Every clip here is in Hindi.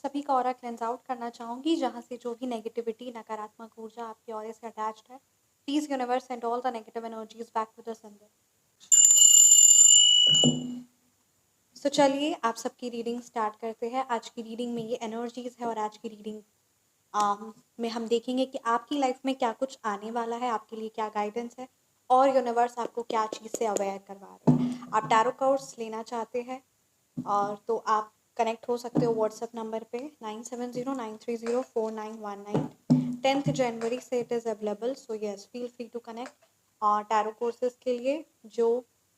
सभी का ऑरा क्लेंस आउट करना चाहूँगी, जहाँ से जो भी नेगेटिविटी, नकारात्मक ऊर्जा आपके ऑरे से अटैच्ड है, please universe send all the negative energies back to the sender. So चलिए आप सबकी रीडिंग स्टार्ट करते हैं। आज की रीडिंग में ये एनर्जीज है और आज की रीडिंग में हम देखेंगे कि आपकी लाइफ में क्या कुछ आने वाला है, आपके लिए क्या गाइडेंस है और यूनिवर्स आपको क्या चीज़ से अवेयर करवा रहे हैं। आप टैरो कार्ड्स लेना चाहते हैं और तो आप कनेक्ट हो सकते हो व्हाट्सएप नंबर पे 9709304919। 10th जनवरी से it is available, so yes feel free to connect. Tarot courses के लिए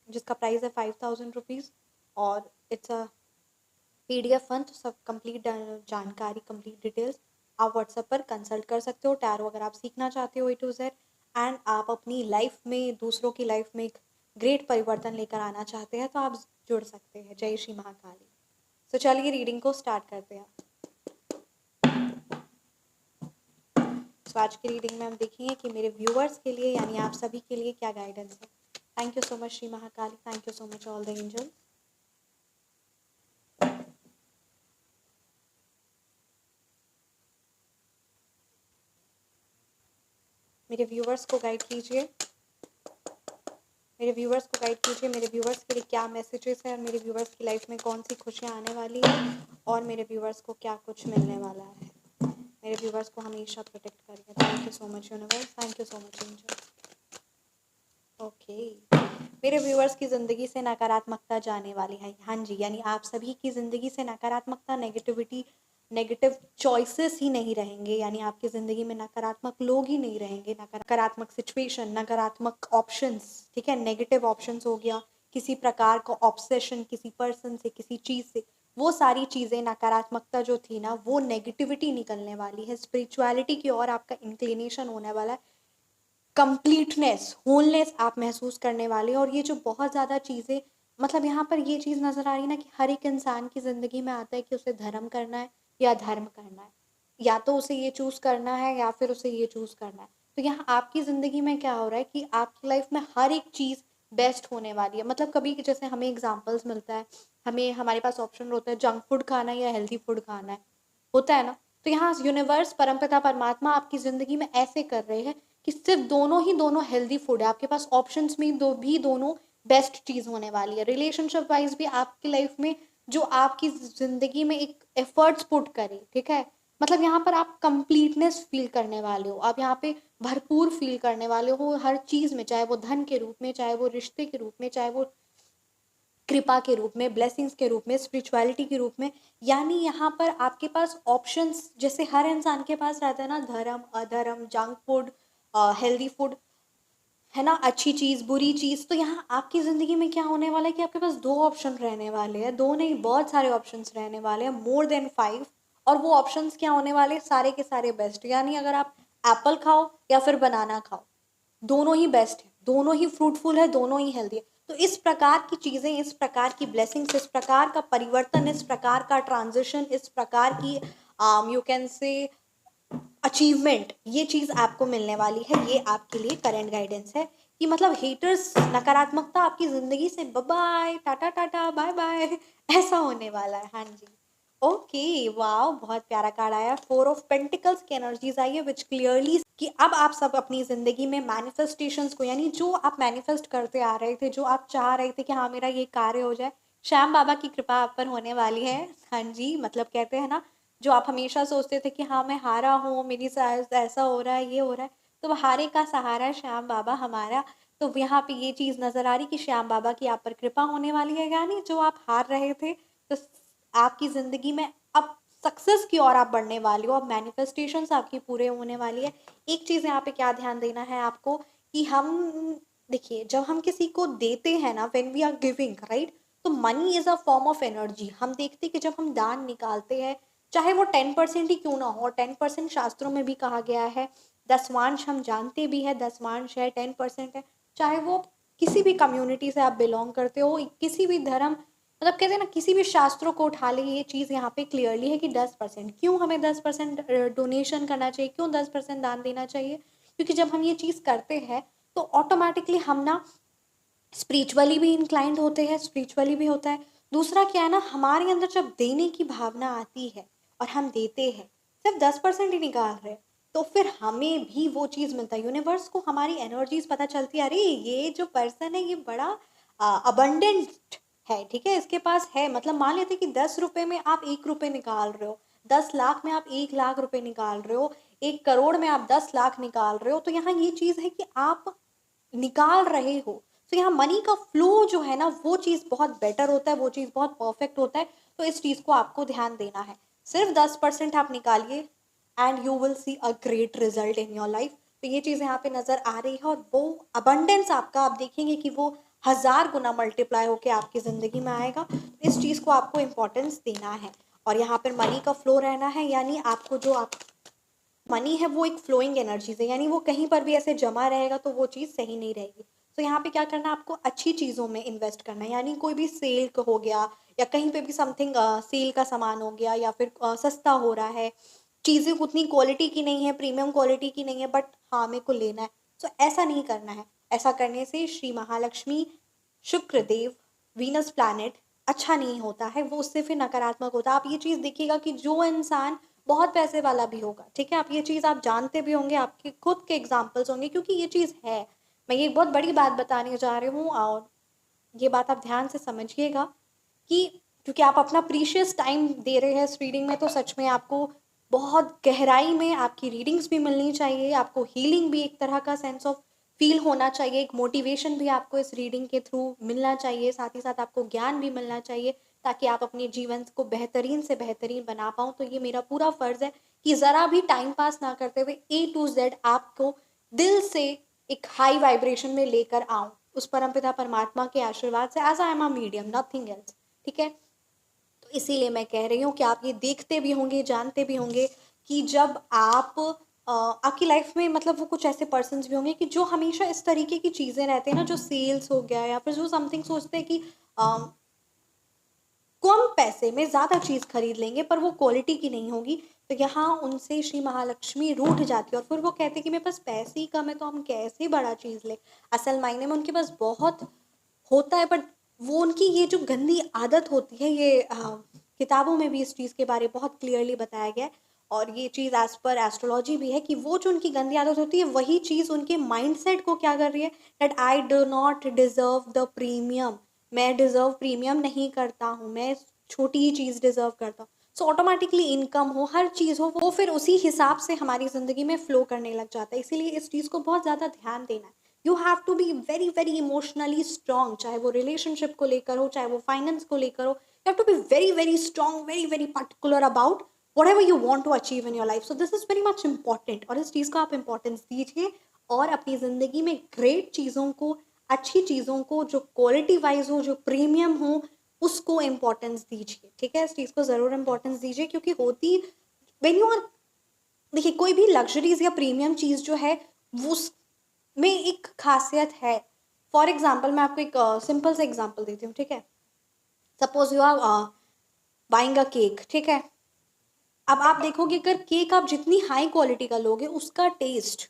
जिसका प्राइस है 5000 रुपीज़ और इट्स अ PDF फंड, सब कंप्लीट जानकारी, कंप्लीट डिटेल्स आप व्हाट्सएप पर कंसल्ट कर सकते हो। टैरो अगर आप सीखना चाहते हो A to Z एंड आप अपनी लाइफ में, दूसरों की लाइफ में एक ग्रेट परिवर्तन लेकर आना चाहते हैं तो आप जुड़ सकते हैं। जय श्री महाकाली। तो चलिए रीडिंग को स्टार्ट करते हैं। तो आज की रीडिंग में हम देखेंगे कि मेरे व्यूअर्स के लिए यानी आप सभी के लिए क्या गाइडेंस है। Thank you so much Shri Mahakali, thank you so much all the angels. मेरे व्यूअर्स को गाइड कीजिए, मेरे व्यूअर्स को गाइड कीजिए। मेरे व्यूअर्स के लिए क्या मैसेजेस है और मेरे व्यूअर्स की लाइफ में कौन सी खुशियाँ आने वाली है और मेरे व्यूअर्स को क्या कुछ मिलने वाला है। मेरे व्यूअर्स को हमेशा प्रोटेक्ट करिए। Thank you so much universe, thank you so much angel. Okay, मेरे व्यूअर्स की ज़िंदगी से नकारात्मकता जाने वाली है। हाँ जी, यानी आप सभी की ज़िंदगी से नकारात्मकता, नेगेटिविटी, नेगेटिव चॉइसेस ही नहीं रहेंगे। यानी आपकी ज़िंदगी में नकारात्मक लोग ही नहीं रहेंगे, नकारात्मक सिचुएशन, नकारात्मक ऑप्शंस, ठीक है, नेगेटिव ऑप्शंस हो गया, किसी प्रकार का ऑब्सेशन किसी पर्सन से, किसी चीज़ से, वो सारी चीज़ें, नकारात्मकता जो थी ना, वो नेगेटिविटी निकलने वाली है। स्पिरिचुअलिटी की ओर आपका इंक्लिनेशन होने वाला है। कंप्लीटनेस, होलनेस आप महसूस करने वाले हो। और ये जो बहुत ज़्यादा चीज़ें, मतलब यहाँ पर ये चीज़ नज़र आ रही है ना कि हर एक इंसान की ज़िंदगी में आता है कि उसे धर्म करना है या धर्म करना है, या तो उसे ये चूज़ करना है या फिर उसे ये चूज़ करना है। तो यहाँ आपकी ज़िंदगी में क्या हो रहा है कि आपकी लाइफ में हर एक चीज़ बेस्ट होने वाली है। मतलब कभी जैसे हमें एग्जाम्पल्स मिलता है, हमें हमारे पास ऑप्शन होता है जंक फूड खाना है या हेल्दी फूड खाना है, होता है ना। तो यहाँ यूनिवर्स, परमपिता परमात्मा आपकी ज़िंदगी में ऐसे कर रहे हैं कि सिर्फ दोनों हेल्दी फूड है आपके पास। ऑप्शंस में दोनों बेस्ट चीज़ होने वाली है। रिलेशनशिप वाइज भी आपकी लाइफ में जो आपकी ज़िंदगी में एक एफर्ट्स पुट करे, ठीक है, मतलब यहाँ पर आप कंप्लीटनेस फील करने वाले हो, आप यहाँ पे भरपूर फील करने वाले हो हर चीज़ में, चाहे वो धन के रूप में, चाहे वो रिश्ते के रूप में, चाहे वो कृपा के रूप में, ब्लेसिंग्स के रूप में, स्पिरिचुअलिटी के रूप में। यानी यहाँ पर आपके पास ऑप्शंस, जैसे हर इंसान के पास रहता है ना, धर्म, अधर्म, जंक फूड, हेल्दी फूड, है ना, अच्छी चीज़, बुरी चीज़। तो यहाँ आपकी ज़िंदगी में क्या होने वाला है कि आपके पास दो ऑप्शन रहने वाले हैं, दो नहीं बहुत सारे ऑप्शंस रहने वाले हैं, मोर देन 5। और वो ऑप्शंस क्या होने वाले, सारे के सारे बेस्ट। यानी अगर आप एप्पल खाओ या फिर बनाना खाओ, दोनों ही बेस्ट है, दोनों ही फ्रूटफुल है, दोनों ही हेल्दी है। तो इस प्रकार की चीज़ें, इस प्रकार की ब्लेसिंग्स, इस प्रकार का परिवर्तन, इस प्रकार का ट्रांजिशन, इस प्रकार की यू कैन से अचीवमेंट, ये चीज़ आपको मिलने वाली है। ये आपके लिए करंट गाइडेंस है कि मतलब हेटर्स, नकारात्मकता आपकी ज़िंदगी से bye, tata tata bye bye, ऐसा होने वाला है। हाँ जी, ओके, वाओ, बहुत प्यारा कार्ड आया। 4 ऑफ पेंटिकल्स की एनर्जीज आई है विच क्लियरली कि अब आप सब अपनी ज़िंदगी में मैनिफेस्टेशंस को, यानी जो आप मैनिफेस्ट करते आ रहे थे, जो आप चाह रहे थे कि हाँ मेरा ये कार्य हो जाए, श्याम बाबा की कृपा आप पर होने वाली है। हाँ जी, मतलब कहते हैं ना, जो आप हमेशा सोचते थे कि हाँ मैं हारा हूँ, मेरी साथ ऐसा हो रहा है, ये हो रहा है, तो वो हारे का सहारा है श्याम बाबा हमारा। तो यहाँ पे ये चीज़ नज़र आ रही कि श्याम बाबा की आप पर कृपा होने वाली है। यानी जो आप हार रहे थे, तो आपकी ज़िंदगी में अब सक्सेस की ओर आप बढ़ने वाले हो, अब मैनिफेस्टेशंस आपकी पूरे होने वाली है। एक चीज़ यहाँ पे क्या ध्यान देना है आपको कि हम, देखिए, जब हम किसी को देते हैं ना, when we are giving, right, तो money is a form of energy. हम देखते हैं कि जब हम दान निकालते हैं, चाहे वो 10% ही क्यों ना हो, और 10% शास्त्रों में भी कहा गया है, दसवांश हम जानते भी है, दसवांश है, 10% है। चाहे वो किसी भी कम्युनिटी से आप बिलोंग करते हो, किसी भी धर्म, मतलब कहते हैं ना, किसी भी शास्त्रों को उठा ले, ये चीज़ यहाँ पे क्लियरली है कि 10%, क्यों हमें 10% डोनेशन करना चाहिए, क्यों 10% दान देना चाहिए, क्योंकि जब हम ये चीज़ करते हैं तो ऑटोमेटिकली हम ना स्पिरिचुअली भी इंक्लाइंड होते हैं, स्पिरिचुअली भी होता है। दूसरा क्या है ना, हमारे अंदर जब देने की भावना आती है, और हम देते हैं, सिर्फ 10% ही निकाल रहे हैं, तो फिर हमें भी वो चीज़ मिलता है। यूनिवर्स को हमारी एनर्जीज पता चलती है, अरे ये जो पर्सन है ये बड़ा अबंडेंट है, ठीक है, इसके पास है। मतलब मान लेते कि 10 रुपए में आप 1 रुपए निकाल रहे हो, 10 लाख में आप 1 लाख रुपए निकाल रहे हो, 1 करोड़ में आप 10 लाख निकाल रहे हो, तो यहाँ ये चीज़ है कि आप निकाल रहे हो। तो यहाँ मनी का फ्लो जो है ना, वो चीज़ बहुत बेटर होता है, वो चीज़ बहुत परफेक्ट होता है। तो इस चीज़ को आपको ध्यान देना है। सिर्फ 10% आप निकालिए and you will see a great result in your life. तो ये चीज़ यहाँ पे नज़र आ रही है, और वो अबंडेंस आपका आप देखेंगे कि वो 1000 गुना मल्टीप्लाई होकर आपकी ज़िंदगी में आएगा। इस चीज़ को आपको इम्पोर्टेंस देना है। और यहाँ पर मनी का फ्लो रहना है, यानी आपको जो आप मनी है वो एक फ्लोइंग एनर्जीज है, यानी वो कहीं पर भी ऐसे जमा रहेगा तो वो चीज़ सही नहीं रहेगी। तो यहाँ पे क्या करना है, आपको अच्छी चीज़ों में इन्वेस्ट करना है, यानी कोई भी सेल हो गया, या कहीं पे भी समथिंग सेल का सामान हो गया, या फिर सस्ता हो रहा है, चीज़ें उतनी क्वालिटी की नहीं है, प्रीमियम क्वालिटी की नहीं है, बट हाँ मेरे को लेना है, तो ऐसा नहीं करना है। ऐसा करने से श्री महालक्ष्मी, शुक्रदेव, वीनस प्लैनेट अच्छा नहीं होता है, वो उससे फिर नकारात्मक होता है। आप ये चीज़ देखिएगा कि जो इंसान बहुत पैसे वाला भी होगा, ठीक है, आप ये चीज़ आप जानते भी होंगे, आपके खुद के एग्जाम्पल्स होंगे, क्योंकि ये चीज़ है। मैं ये बहुत बड़ी बात बताने जा रही हूँ, और ये बात आप ध्यान से समझिएगा कि क्योंकि आप अपना प्रीशियस टाइम दे रहे हैं इस रीडिंग में, तो सच में आपको बहुत गहराई में आपकी रीडिंग्स भी मिलनी चाहिए, आपको हीलिंग भी एक तरह का सेंस ऑफ फील होना चाहिए, एक मोटिवेशन भी आपको इस रीडिंग के थ्रू मिलना चाहिए, साथ ही साथ आपको ज्ञान भी मिलना चाहिए, ताकि आप अपने जीवन को बेहतरीन से बेहतरीन बना पाओ। तो ये मेरा पूरा फर्ज है कि ज़रा भी टाइम पास ना करते हुए A to Z आपको दिल से एक हाई वाइब्रेशन में लेकर आऊं, उस परमपिता परमात्मा के आशीर्वाद से, as I am a medium, nothing else, ठीक है। तो इसीलिए मैं कह रही हूँ कि आप ये देखते भी होंगे, जानते भी होंगे कि जब आप आपकी लाइफ में मतलब वो कुछ ऐसे पर्सन्स भी होंगे कि जो हमेशा इस तरीके की चीज़ें रहते हैं ना, जो सेल्स हो गया या फिर जो समथिंग सोचते हैं कि कम पैसे में ज़्यादा चीज़ खरीद लेंगे, पर वो क्वालिटी की नहीं होगी। तो यहाँ उनसे श्री महालक्ष्मी रूठ जाती है, और फिर वो कहते हैं कि मेरे पास पैसे ही कम है, तो हम कैसे बड़ा चीज़ लें। असल मायने में उनके पास बहुत होता है, बट वो उनकी ये जो गंदी आदत होती है, ये किताबों में भी इस चीज़ के बारे में बहुत क्लियरली बताया गया है। और ये चीज़ एज पर एस्ट्रोलॉजी भी है कि वो जो उनकी गंदी आदत होती है, वही चीज़ उनके माइंडसेट को क्या कर रही है, that I do not deserve the premium, मैं डिजर्व प्रीमियम नहीं करता हूँ, मैं छोटी ही चीज़ डिजर्व करता हूँ। सो ऑटोमेटिकली इनकम हो, हर चीज़ हो, वो फिर उसी हिसाब से हमारी ज़िंदगी में फ्लो करने लग जाता है। इसीलिए इस चीज़ को बहुत ज़्यादा ध्यान देना है। You have to be very very emotionally strong, चाहे वो रिलेशनशिप को लेकर हो, चाहे वो फाइनेंस को लेकर हो। You have to be very very strong, very very particular about whatever you want to achieve in your life. So this is very much important, और इस चीज़ को आप इम्पोर्टेंस दीजिए, और अपनी ज़िंदगी में ग्रेट चीज़ों को, अच्छी चीज़ों को, जो क्वालिटी वाइज हो, जो प्रीमियम हो, उसको इम्पोर्टेंस दीजिए, ठीक है। इस चीज़ को ज़रूर इम्पोर्टेंस दीजिए, क्योंकि होती वेन यू आर, देखिए कोई भी लग्जरीज या प्रीमियम चीज़ जो है, वो उसमें एक खासियत है। फॉर एग्जाम्पल मैं आपको एक सिंपल सा एग्जाम्पल देती हूँ, ठीक है। Suppose you are buying a cake, ठीक है। अब आप देखोगे, अगर केक आप जितनी हाई क्वालिटी का लोगे उसका टेस्ट,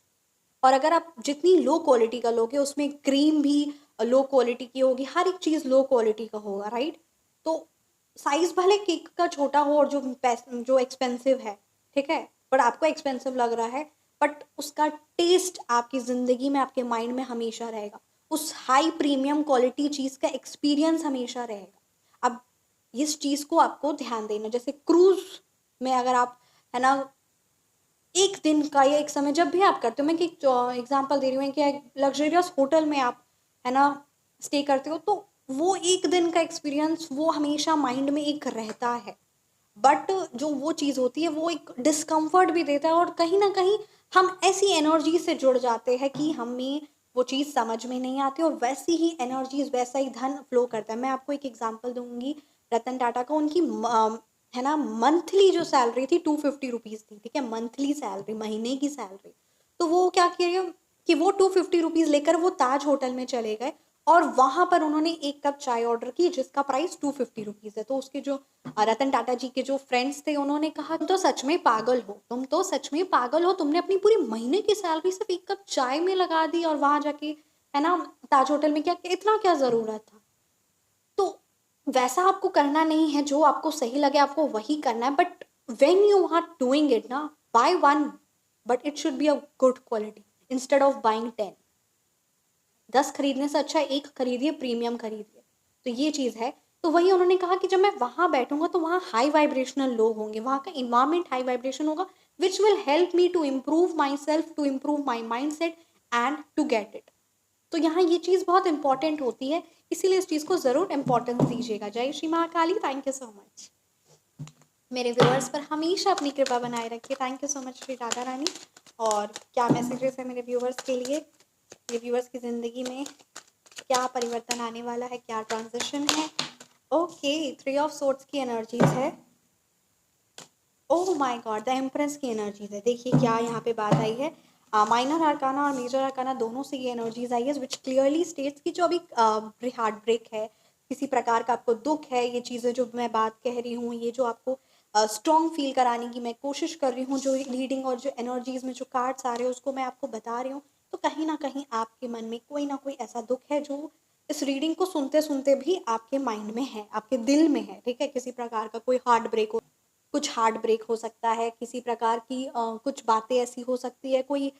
और अगर आप जितनी लो क्वालिटी का लोगे उसमें क्रीम भी लो क्वालिटी की होगी, हर एक चीज़ लो क्वालिटी का होगा, राइट। तो साइज भले केक का छोटा हो और जो एक्सपेंसिव है, ठीक है, बट आपको एक्सपेंसिव लग रहा है, बट उसका टेस्ट आपकी ज़िंदगी में, आपके माइंड में हमेशा रहेगा। उस हाई प्रीमियम क्वालिटी चीज़ का एक्सपीरियंस हमेशा रहेगा। अब इस चीज़ को आपको ध्यान देना, जैसे क्रूज में अगर आप, है ना, एक दिन का या एक समय जब भी आप करते हो, मैं एक एग्जांपल दे रही हूँ कि लग्जरियस होटल में आप, है ना, स्टे करते हो, तो वो एक दिन का एक्सपीरियंस वो हमेशा माइंड में एक रहता है। बट जो वो चीज़ होती है वो एक डिस्कम्फर्ट भी देता है, और कहीं ना कहीं हम ऐसी एनर्जी से जुड़ जाते हैं कि हमें वो चीज़ समझ में नहीं आती, और वैसी ही एनर्जीज, वैसा ही धन फ्लो करता है। मैं आपको एक एग्जांपल दूंगी रतन टाटा का। उनकी है ना, मंथली जो सैलरी थी 250 रुपीज़ थी, ठीक है, मंथली सैलरी, महीने की सैलरी। तो वो क्या किया कि वो 250 रुपीज़ लेकर वो ताज होटल में चले गए, और वहां पर उन्होंने एक कप चाय ऑर्डर की जिसका प्राइस 250 रुपीज़ है। तो उसके जो रतन टाटा जी के जो फ्रेंड्स थे, उन्होंने कहा तुम तो सच में पागल हो, तुम तो सच में पागल हो, तुमने अपनी पूरी महीने की सैलरी सिर्फ एक कप चाय में लगा दी, और वहां जाके, है ना, ताज होटल में क्या, इतना क्या जरूरत था। तो वैसा आपको करना नहीं है, जो आपको सही लगे आपको वही करना है, but when you are doing it na, buy one, but it should be a good quality instead of buying 10. 10 खरीदने से अच्छा एक खरीदिए, प्रीमियम खरीदिए। तो ये चीज़ है। तो वही उन्होंने कहा कि जब मैं वहाँ बैठूंगा तो वहाँ हाई वाइब्रेशनल लोग होंगे, वहाँ का इन्वायरमेंट हाई वाइब्रेशन होगा, which will help me to improve my self, to improve my mind set and to get it. तो यहाँ ये चीज़ बहुत इंपॉर्टेंट होती है, इसीलिए इस चीज़ को ज़रूर इंपॉर्टेंस दीजिएगा। जय Shri Mahakali. Thank you so much. मेरे व्यूअर्स पर हमेशा अपनी कृपा बनाए रखिए। Thank you so much Shri Radha Rani. और क्या मैसेजेस है मेरे व्यूअर्स के लिए, मेरे व्यूअर्स की ज़िंदगी में क्या परिवर्तन आने वाला है, क्या ट्रांजिशन है। ओके, 3 ऑफ सोर्ड्स की एनर्जीज है। Oh my God, the empress की एनर्जीज है। देखिए क्या यहाँ पे बात आई है, माइनर आर्काना और मेजर आर्काना दोनों से ये एनर्जीज आई है, विच क्लियरली स्टेट्स की जो अभी हार्ट ब्रेक है, किसी प्रकार का आपको दुख है, ये चीज़ें जो मैं बात कह रही हूँ, ये जो आपको स्ट्रॉन्ग फील कराने की मैं कोशिश कर रही हूँ, जो रीडिंग और जो एनर्जीज में जो कार्ड्स आ रहे हैं उसको मैं आपको बता रही हूँ, तो कहीं ना कहीं आपके मन में कोई ना कोई ऐसा दुख है जो इस रीडिंग को सुनते सुनते भी आपके माइंड में है, आपके दिल में है। ठीक है, किसी प्रकार का कोई हार्ट ब्रेक हो, कुछ हार्ट ब्रेक हो सकता है, किसी प्रकार की कुछ बातें ऐसी हो सकती है, कोई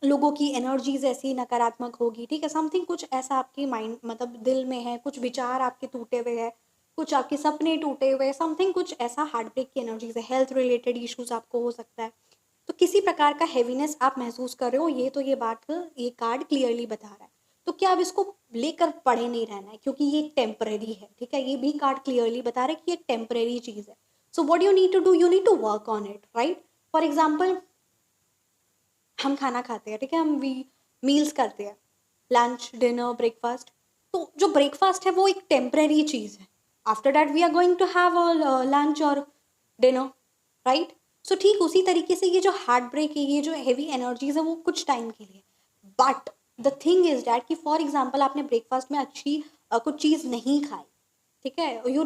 लोगों की एनर्जीज ऐसी नकारात्मक होगी। ठीक है, समथिंग कुछ ऐसा आपके माइंड मतलब दिल में है, कुछ विचार आपके टूटे हुए हैं, कुछ आपके सपने टूटे हुए हैं, समथिंग कुछ ऐसा हार्ट ब्रेक की एनर्जीज है, हेल्थ रिलेटेड इश्यूज आपको हो सकता है। तो किसी प्रकार का हैवीनेस आप महसूस कर रहे हो, ये तो ये बात ये कार्ड क्लियरली बता रहा है। तो क्या अब इसको लेकर पड़े नहीं रहना है, क्योंकि ये टेम्परेरी है। ठीक है, ये भी कार्ड क्लियरली बता रहा है कि ये टेम्परेरी चीज़ है। So what you need to do, you need to work on it, right. For example, हम खाना खाते हैं, ठीक है, हम मील्स करते हैं, लंच, डिनर, ब्रेकफास्ट। तो जो ब्रेकफास्ट है वो एक टेम्परेरी चीज़ है। After that we are going to have lunch और डिनर, राइट। सो ठीक उसी तरीके से ये जो हार्ट ब्रेक है, ये जो हैवी एनर्जीज है, वो कुछ टाइम के लिए। But the thing is that कि फॉर एग्जाम्पल आपने ब्रेकफास्ट में अच्छी कुछ चीज़ नहीं खाई, ठीक है, यू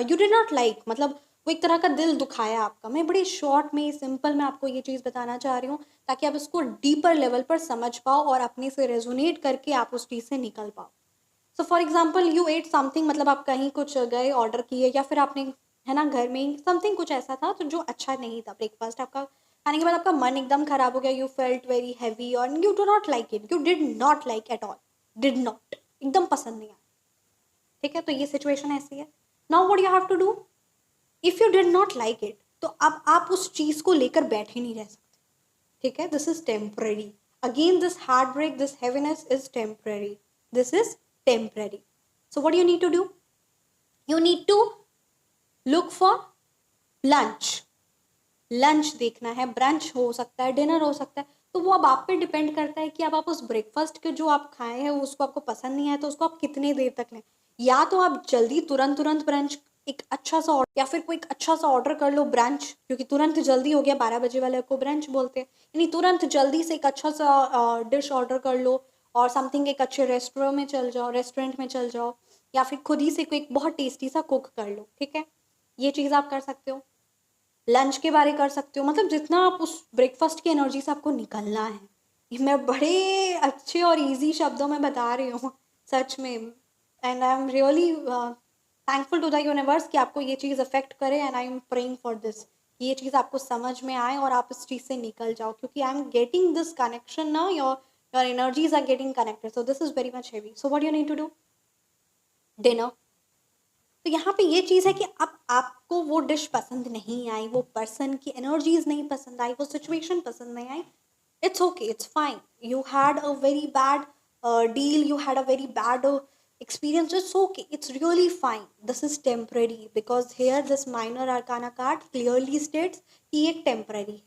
डिड नॉट लाइक, मतलब वो एक तरह का दिल दुखाया आपका। मैं बड़ी शॉर्ट में सिंपल में आपको ये चीज़ बताना चाह रही हूँ, ताकि आप इसको डीपर लेवल पर समझ पाओ और अपने से रेजोनेट करके आप उस चीज़ से निकल पाओ। So for example you ate something, मतलब आप कहीं कुछ गए, ऑर्डर किए, या फिर आपने, है ना, घर में ही समथिंग कुछ ऐसा था तो जो अच्छा नहीं था, ब्रेकफास्ट आपका खाने के बाद आपका मन एकदम खराब हो गया, यू फेल्ट वेरी हैवी और you do not like it, you did not like at all, did not, एकदम पसंद नहीं आया। ठीक है, तो ये सिचुएशन ऐसी है। Now what you have to do, if you did not like it, तो अब आप उस चीज को लेकर बैठे नहीं रह सकते। ठीक है, this is temporary. Again this heart break, this heaviness is temporary, this is temporary. So what you need to do, you need to look for lunch. Lunch देखना है, ब्रंच हो सकता है, डिनर हो सकता है। तो वो अब आप पे डिपेंड करता है कि अब आप उस ब्रेकफास्ट के जो आप खाए हैं उसको आपको पसंद नहीं आया तो उसको आप कितने देर तक लें। या तो आप जल्दी तुरंत तुरंत ब्रंच एक अच्छा सा ऑर्डर, या फिर कोई एक अच्छा सा ऑर्डर कर लो ब्रंच, क्योंकि तुरंत जल्दी हो गया, 12 बजे वाले को ब्रंच बोलते हैं, यानी तुरंत जल्दी से एक अच्छा सा डिश ऑर्डर कर लो और समथिंग एक अच्छे रेस्टोरेंट में चल जाओ, या फिर खुद ही से कोई एक बहुत टेस्टी सा कुक कर लो। ठीक है, ये चीज़ आप कर सकते हो। लंच के बारे कर सकते हो, मतलब जितना आप उस ब्रेकफास्ट की एनर्जी से आपको निकलना है। ये मैं बड़े अच्छे और इजी शब्दों में बता रही हूँ, सच में। And I am really thankful to the universe कि आपको ये चीज़ अफेक्ट करे, and I am praying for this, ये चीज़ आपको समझ में आए और आप इस चीज़ से निकल जाओ, क्योंकि I am getting this connection ना, your energies are getting connected, so this is very much heavy. So what you need to do, dinner. तो यहाँ पे ये चीज़ है कि अब आपको वो डिश पसंद नहीं आई, वो पर्सन की एनर्जीज नहीं पसंद आई, वो सिचुएशन पसंद नहीं आई, it's okay, it's fine, you had a very bad deal, you had a very bad experience, it's okay, it's really fine, this is temporary, because here this minor arcana card clearly states कि ये temporary है।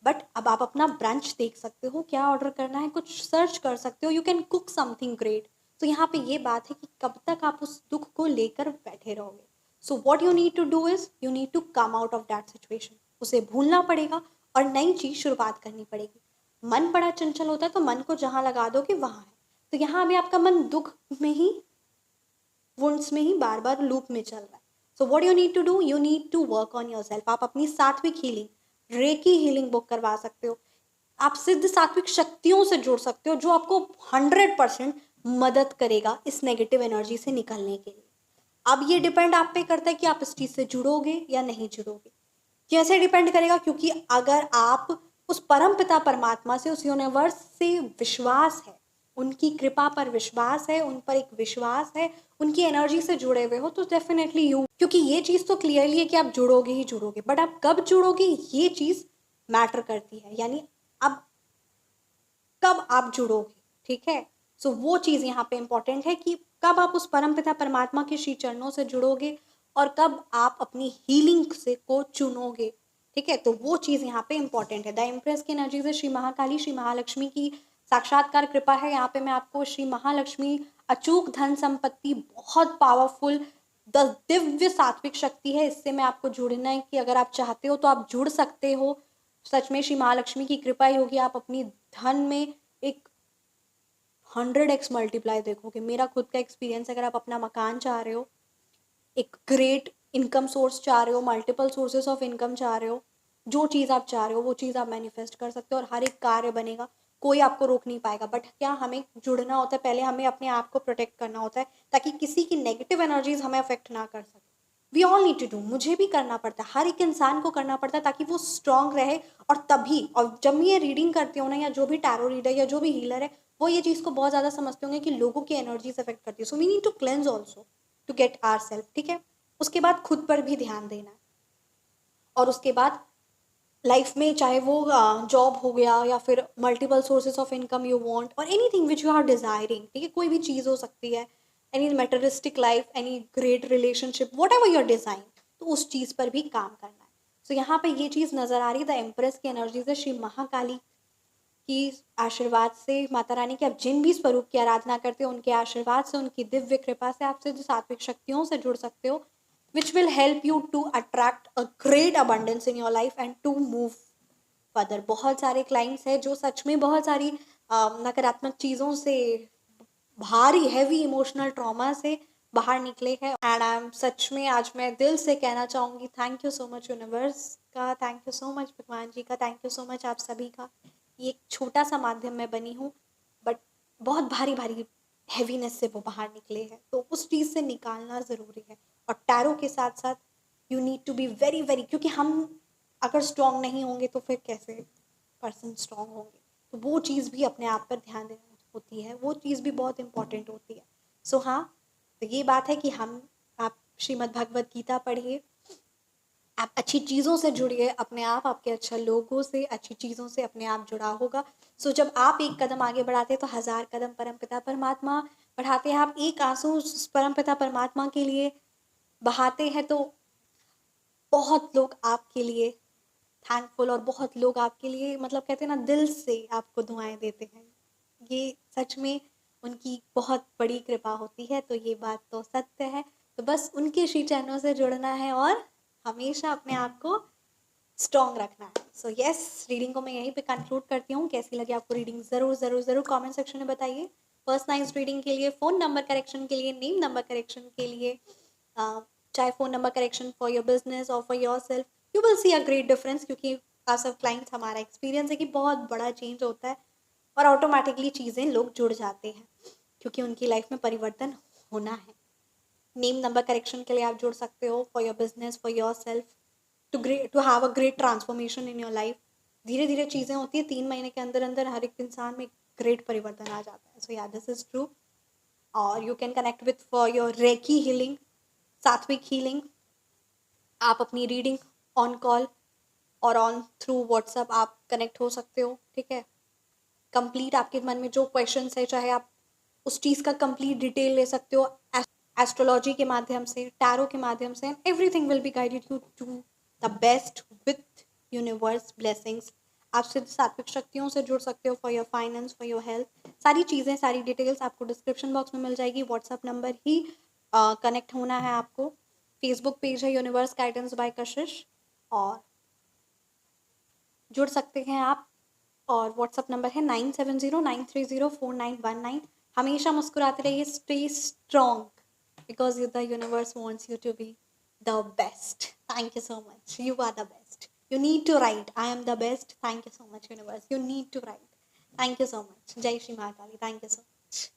बट अब आप अपना ब्रांच देख सकते हो, क्या ऑर्डर करना है, कुछ सर्च कर सकते हो, you can cook something great. तो यहाँ पे ये बात है कि कब तक आप उस दुख को लेकर बैठे रहोगे। So what you need to do is, you need to come out of that situation, उसे भूलना पड़ेगा और नई चीज शुरुआत करनी पड़ेगी। मन बड़ा चंचल होता है, तो मन को जहाँ लगा दोगे वहाँ है। तो यहाँ अभी आपका मन दुख में ही, वुंड्स में ही बार बार लूप में चल रहा है। So what you need to do, you need to work on your self. आप अपनी सात्विक हीलिंग, रेकी हीलिंग बुक करवा सकते हो। आप सिद्ध सात्विक शक्तियों से जुड़ सकते हो, जो आपको 100% मदद करेगा इस नेगेटिव एनर्जी से निकलने के लिए। अब ये डिपेंड आप पे करता है कि आप इस चीज़ से जुड़ोगे या नहीं जुड़ोगे। कैसे डिपेंड करेगा? क्योंकि अगर आप उस परम पिता परमात्मा से, उस यूनिवर्स से विश्वास है, उनकी कृपा पर विश्वास है, उन पर एक विश्वास है, उनकी एनर्जी से जुड़े हुए हो, तो डेफिनेटली यू, क्योंकि ये चीज़ तो क्लियरली है कि आप जुड़ोगे ही जुड़ोगे, बट आप कब जुड़ोगे ये चीज़ मैटर करती है, यानी अब कब आप जुड़ोगे, ठीक है। सो वो चीज़ यहाँ पे इंपॉर्टेंट है कि कब आप उस परमपिता परमात्मा के श्री चरणों से जुड़ोगे और कब आप अपनी हीलिंग से को चुनोगे, ठीक है। तो वो चीज़ यहाँ पे इंपॉर्टेंट है। द इम्प्रेस की एनर्जी से श्री महाकाली, श्री महालक्ष्मी की साक्षात्कार कृपा है। यहाँ पे मैं आपको श्री महालक्ष्मी, अचूक धन संपत्ति, बहुत पावरफुल द दिव्य सात्विक शक्ति है, इससे मैं आपको जुड़ना है कि अगर आप चाहते हो तो आप जुड़ सकते हो। सच में श्री महालक्ष्मी की कृपा ही होगी, आप अपनी धन में एक 100x मल्टीप्लाई देखोगे। मेरा खुद का एक्सपीरियंस, अगर आप अपना मकान चाह रहे हो, एक ग्रेट इनकम सोर्स चाह रहे हो, मल्टीपल सोर्सेस ऑफ इनकम चाह रहे हो, जो चीज़ आप चाह रहे हो वो चीज़ आप मैनिफेस्ट कर सकते हो और हर एक कार्य बनेगा, कोई आपको रोक नहीं पाएगा। बट क्या हमें जुड़ना होता है, पहले हमें अपने आप को प्रोटेक्ट करना होता है ताकि किसी की नेगेटिव एनर्जीज हमें अफेक्ट ना कर सके। We all need to do, मुझे भी करना पड़ता है, हर एक इंसान को करना पड़ता है ताकि वो स्ट्रांग रहे। और तभी, और जब मैं ये रीडिंग करती हूँ ना, या जो भी टैरो रीडर या जो भी हीलर है, वो ये चीज़ को बहुत ज़्यादा समझते होंगे कि लोगों की एनर्जीज अफेक्ट करती है। So we need to cleanse also to get our self, ठीक है। उसके बाद खुद पर भी ध्यान देना है, और उसके बाद लाइफ में चाहे वो जॉब हो गया या फिर multiple sources of income you want, और anything which you are desiring, ठीक है, कोई भी चीज़ हो सकती है, any materialistic life, any great relationship, whatever your desire, तो उस चीज़ पर भी काम करना है। सो यहाँ पे ये चीज़ नज़र आ रही है, द एम्प्रेस की एनर्जी से, श्री महाकाली की आशीर्वाद से, माता रानी के आप जिन भी स्वरूप की आराधना करते हो उनके आशीर्वाद से, उनकी दिव्य कृपा से, आपसे जो सात्विक शक्तियों से जुड़ सकते हो, which will help you to attract a great abundance in your life and to move further. बहुत सारे क्लाइंट्स हैं जो सच में बहुत सारी नकारात्मक चीज़ों से, भारी हैवी इमोशनल ट्रॉमा से बाहर निकले हैं। एंड आई एम सच में, आज मैं दिल से कहना चाहूँगी, thank you so much universe का, थैंक यू सो मच भगवान जी का, थैंक यू सो मच आप सभी का। ये एक छोटा सा माध्यम मैं बनी हूँ, बट बहुत भारी भारी हैवीनेस से वो बाहर निकले हैं, तो उस चीज़ से निकालना ज़रूरी है। और टैरो के साथ साथ you need to be very very, क्योंकि हम अगर स्ट्रॉन्ग नहीं होंगे तो फिर कैसे पर्सन स्ट्रॉन्ग होंगे, तो वो चीज़ भी अपने आप पर ध्यान देना होती है, वो चीज़ भी बहुत इंपॉर्टेंट होती है। सो हाँ, तो ये बात है कि आप श्रीमद् भगवत गीता पढ़िए, आप अच्छी चीज़ों से जुड़िए, अपने आप आपके अच्छा लोगों से, अच्छी चीज़ों से अपने आप जुड़ा होगा। सो जब आप एक कदम आगे बढ़ाते हैं तो 1000 कदम परमपिता परमात्मा बढ़ाते हैं। आप एक आंसू परमपिता परमात्मा के लिए बहाते हैं तो बहुत लोग आपके लिए थैंकफुल, और बहुत लोग आपके लिए, मतलब कहते हैं ना, दिल से आपको दुआएं देते हैं। ये सच में उनकी बहुत बड़ी कृपा होती है, तो ये बात तो सत्य है। तो बस उनके श्री चरणों से जुड़ना है और हमेशा अपने आप को स्ट्रॉन्ग रखना है। सो यस, रीडिंग को मैं यहीं पे कंक्लूड करती हूँ। कैसी लगी आपको रीडिंग, ज़रूर ज़रूर ज़रूर कमेंट सेक्शन में बताइए। पर्सनलाइज्ड रीडिंग के लिए, फ़ोन नंबर करेक्शन के लिए, नेम नंबर करेक्शन के लिए, चाहे phone number correction for your business और for your self, you will see a great difference. क्योंकि आप सब क्लाइंट्स, हमारा एक्सपीरियंस है कि बहुत बड़ा चेंज होता है और ऑटोमेटिकली चीज़ें लोग जुड़ जाते हैं क्योंकि उनकी लाइफ में परिवर्तन होना है। नेम नंबर करेक्शन के लिए आप जुड़ सकते हो, for your business, for your self, to have a great transformation in your life. धीरे धीरे चीज़ें होती है, 3 महीने के अंदर अंदर हर एक इंसान में ग्रेट परिवर्तन आ जाता है। सो या, दिस इज ट्रू। और you can connect with for your recce healing, सात्विक हीलिंग। आप अपनी रीडिंग ऑन कॉल और ऑन थ्रू व्हाट्सएप आप कनेक्ट हो सकते हो, ठीक है। कंप्लीट आपके मन में जो क्वेश्चंस है, चाहे आप उस चीज़ का कंप्लीट डिटेल ले सकते हो एस्ट्रोलॉजी के माध्यम से, टैरो के माध्यम से, and everything will be guided you to the best with universe blessings. आप सिर्फ सात्विक शक्तियों से जुड़ सकते हो, for your finance, for your health. सारी चीज़ें, सारी डिटेल्स आपको डिस्क्रिप्शन बॉक्स में मिल जाएगी। व्हाट्सअप नंबर ही कनेक्ट होना है आपको। फेसबुक पेज है यूनिवर्स गाइडेंस बाय कशिश, और जुड़ सकते हैं आप। और व्हाट्सअप नंबर है 9709304919। हमेशा मुस्कुराते रहिए, stay strong, because the universe wants you to be the best. Thank you so much, you are the best, you need to write I am the best. Thank you so much universe, you need to write. Thank you so much. जय Shri Mahakali, thank you so much.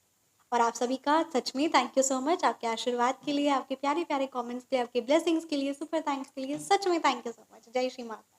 और आप सभी का सच में थैंक यू सो मच, आपके आशीर्वाद के लिए, आपके प्यारे प्यारे कमेंट्स के लिए, आपके ब्लेसिंग्स के लिए, सुपर थैंक्स के लिए, सच में थैंक यू सो मच। जय श्री माता।